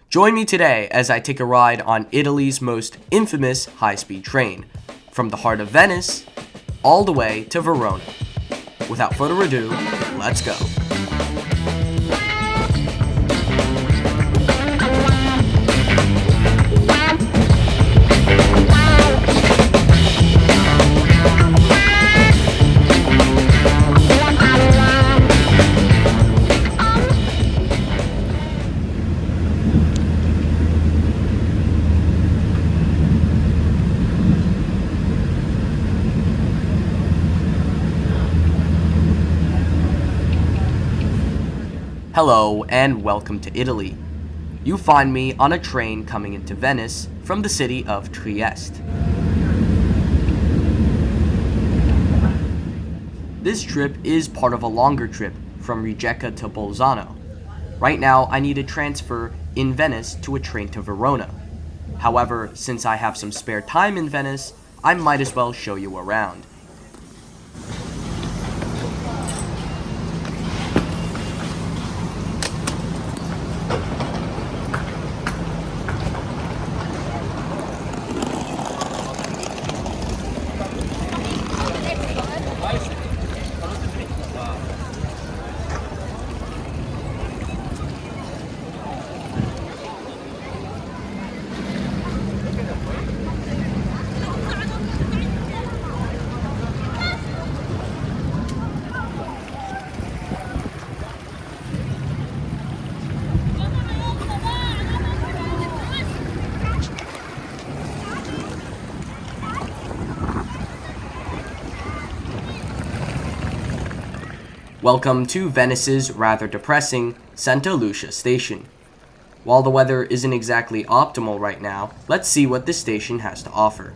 Join me today as I take a ride on Italy's most infamous high-speed train, from the heart of Venice all the way to Verona. Without further ado, let's go. Hello and welcome to Italy. You find me on a train coming into Venice from the city of Trieste. This trip is part of a longer trip from Rijeka to Bolzano. Right now I need to transfer in Venice to a train to Verona. However, since I have some spare time in Venice, I might as well show you around. Welcome to Venice's rather depressing Santa Lucia station. While the weather isn't exactly optimal right now, let's see what this station has to offer.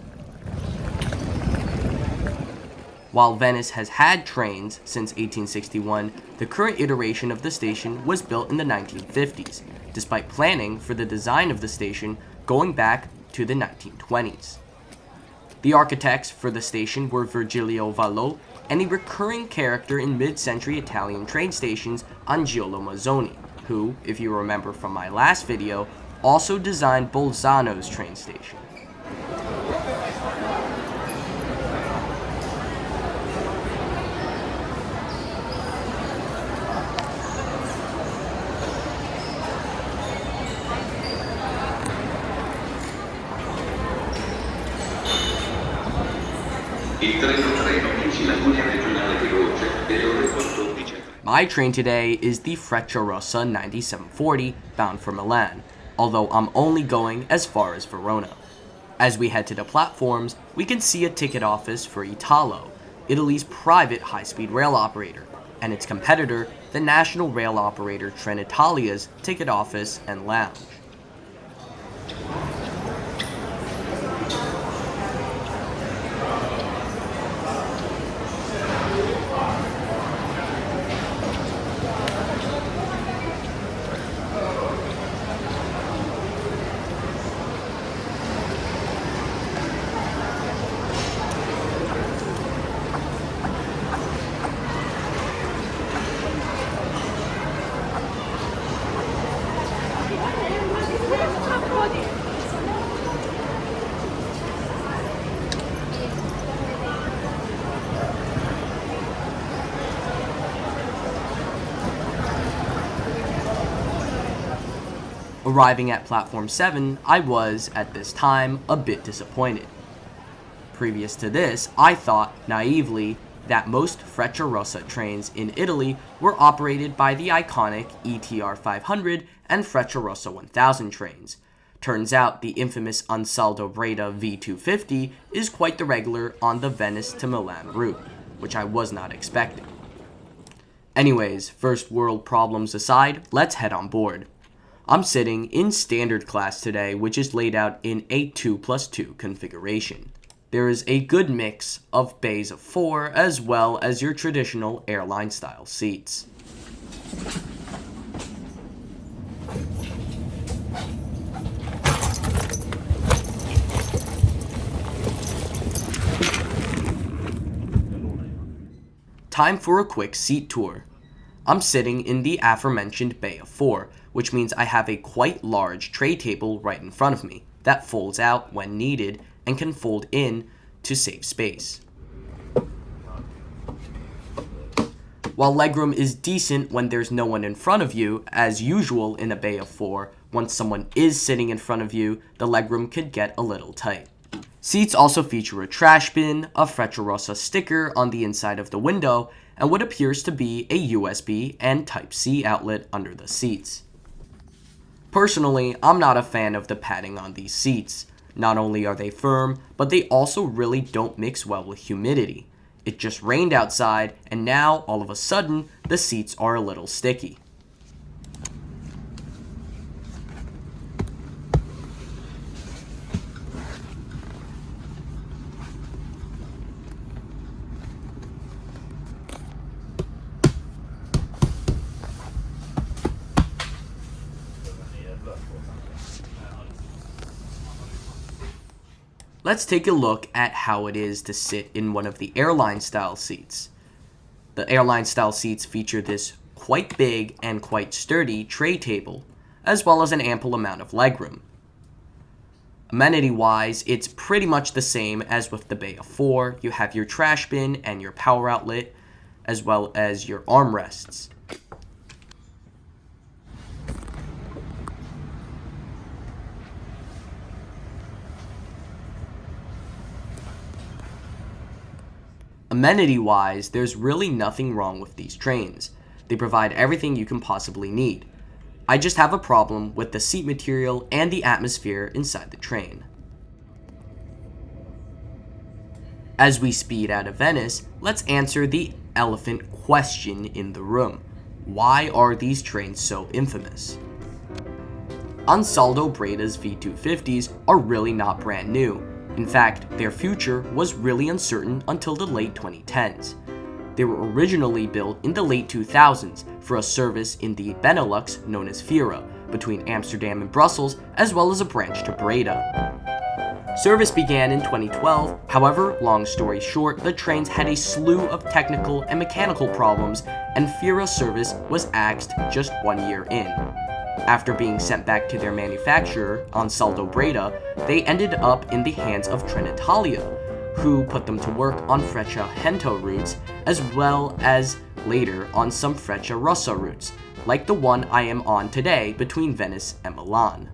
While Venice has had trains since 1861, the current iteration of the station was built in the 1950s, despite planning for the design of the station going back to the 1920s. The architects for the station were Virgilio Vallò and a recurring character in mid-century Italian train stations, ANGIOLO MAZZONI, who, if you remember from my last video, also designed Bolzano's train station. My train today is the Freccia 9740 bound for Milan, although I'm only going as far as Verona. As we head to the platforms, we can see a ticket office for Italo, Italy's private high-speed rail operator, and its competitor, the national rail operator Trenitalia's ticket office and lounge. Arriving at platform 7, I was, at this time, a bit disappointed. Previous to this, I thought, naively, that most Frecciarossa trains in Italy were operated by the iconic ETR 500 and Frecciarossa 1000 trains. Turns out the infamous Ansaldo Breda V250 is quite the regular on the Venice to Milan route, which I was not expecting. Anyways, first world problems aside, let's head on board. I'm sitting in standard class today, which is laid out in a 2+2 configuration. There is a good mix of bays of 4 as well as your traditional airline style seats. Time for a quick seat tour. I'm sitting in the aforementioned bay of 4, which means I have a quite large tray table right in front of me that folds out when needed and can fold in to save space. While legroom is decent when there's no one in front of you, as usual in a bay of 4, once someone is sitting in front of you, the legroom could get a little tight. Seats also feature a trash bin, a FRECCIA sticker on the inside of the window, and what appears to be a USB and Type-C outlet under the seats. Personally, I'm not a fan of the padding on these seats. Not only are they firm, but they also really don't mix well with humidity. It just rained outside, and now, all of a sudden, the seats are a little sticky. Let's take a look at how it is to sit in one of the airline-style seats. The airline-style seats feature this quite big and quite sturdy tray table, as well as an ample amount of legroom. Amenity-wise, it's pretty much the same as with the bay of 4. You have your trash bin and your power outlet, as well as your armrests. Amenity-wise, there's really nothing wrong with these trains. They provide everything you can possibly need. I just have a problem with the seat material and the atmosphere inside the train. As we speed out of Venice, let's answer the elephant question in the room. Why are these trains so infamous? Ansaldo Breda's V250s are really not brand new. In fact, their future was really uncertain until the late 2010s. They were originally built in the late 2000s for a service in the Benelux known as FYRA, between Amsterdam and Brussels, as well as a branch to Breda. Service began in 2012, however, long story short, the trains had a slew of technical and mechanical problems, and FYRA service was axed just 1 year in. After being sent back to their manufacturer, Ansaldo Breda, they ended up in the hands of Trenitalia, who put them to work on Freccia-Hento routes, as well as later on some Freccia-Rossa routes, like the one I am on today between Venice and Milan.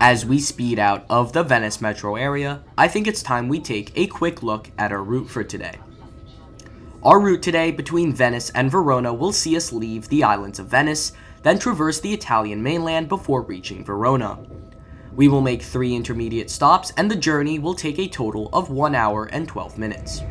As we speed out of the Venice metro area, I think it's time we take a quick look at our route for today. Our route today between Venice and Verona will see us leave the islands of Venice, then traverse the Italian mainland before reaching Verona. We will make 3 intermediate stops, and the journey will take a total of 1 hour and 12 minutes.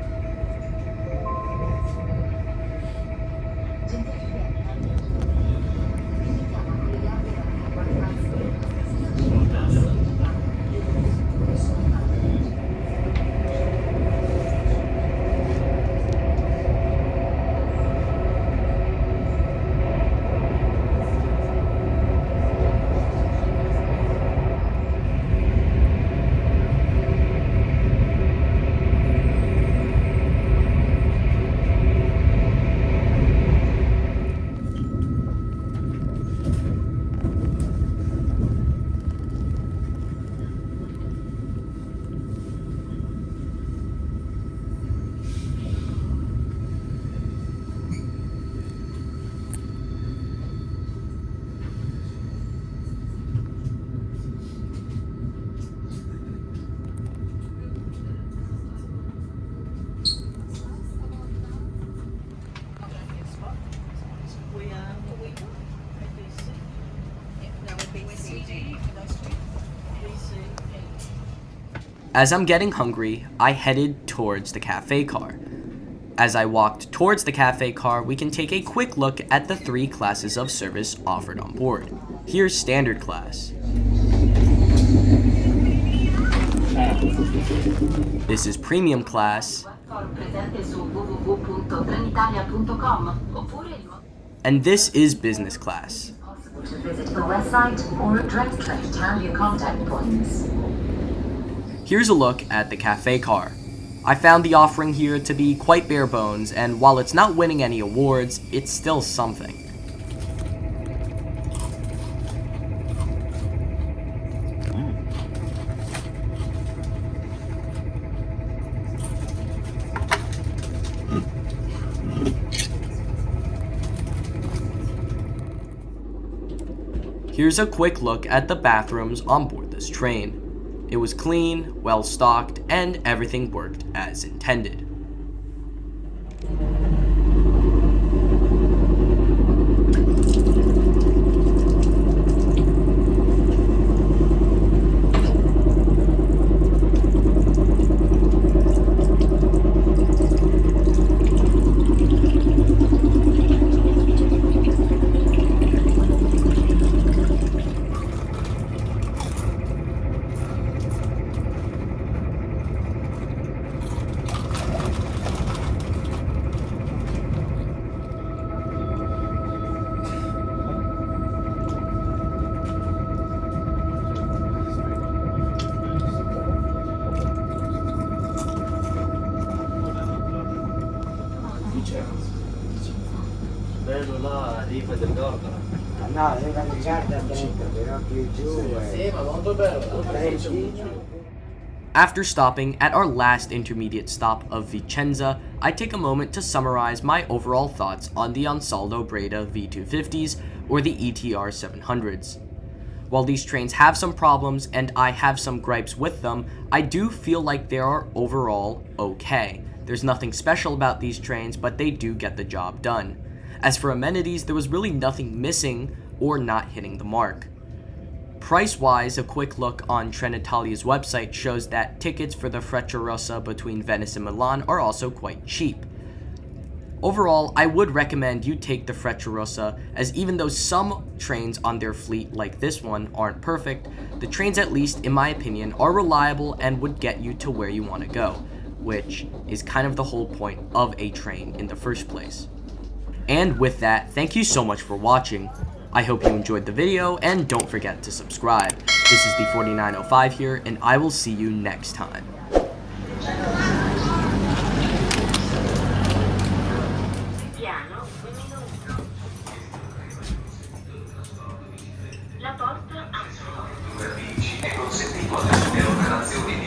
As I'm getting hungry, I headed towards the cafe car. As I walked towards the cafe car, we can take a quick look at the 3 classes of service offered on board. Here's standard class. This is premium class. And this is business class. visit the website or directly tell your contact points. Here's a look at the cafe car. I found the offering here to be quite bare bones, and while it's not winning any awards, it's still something. Here's a quick look at the bathrooms on board this train. It was clean, well stocked, and everything worked as intended. Bello là, rifa del Gorgora. No, deve cambiare da dentro, però più giù. Sì, ma molto bello. After stopping at our last intermediate stop of Vicenza, I take a moment to summarize my overall thoughts on the Ansaldo Breda V250s or the ETR 700s. While these trains have some problems and I have some gripes with them, I do feel like they are overall okay. There's nothing special about these trains, but they do get the job done. As for amenities, there was really nothing missing or not hitting the mark. Price-wise, a quick look on Trenitalia's website shows that tickets for the Frecciarossa between Venice and Milan are also quite cheap. Overall, I would recommend you take the Frecciarossa, as even though some trains on their fleet like this one aren't perfect, the trains, at least in my opinion, are reliable and would get you to where you want to go, which is kind of the whole point of a train in the first place. And with that, thank you so much for watching. I hope you enjoyed the video, and don't forget to subscribe. This is the 4905 here, and I will see you next time. Piano, un minuto. La porta a Per Vinci è consentito alle operazioni di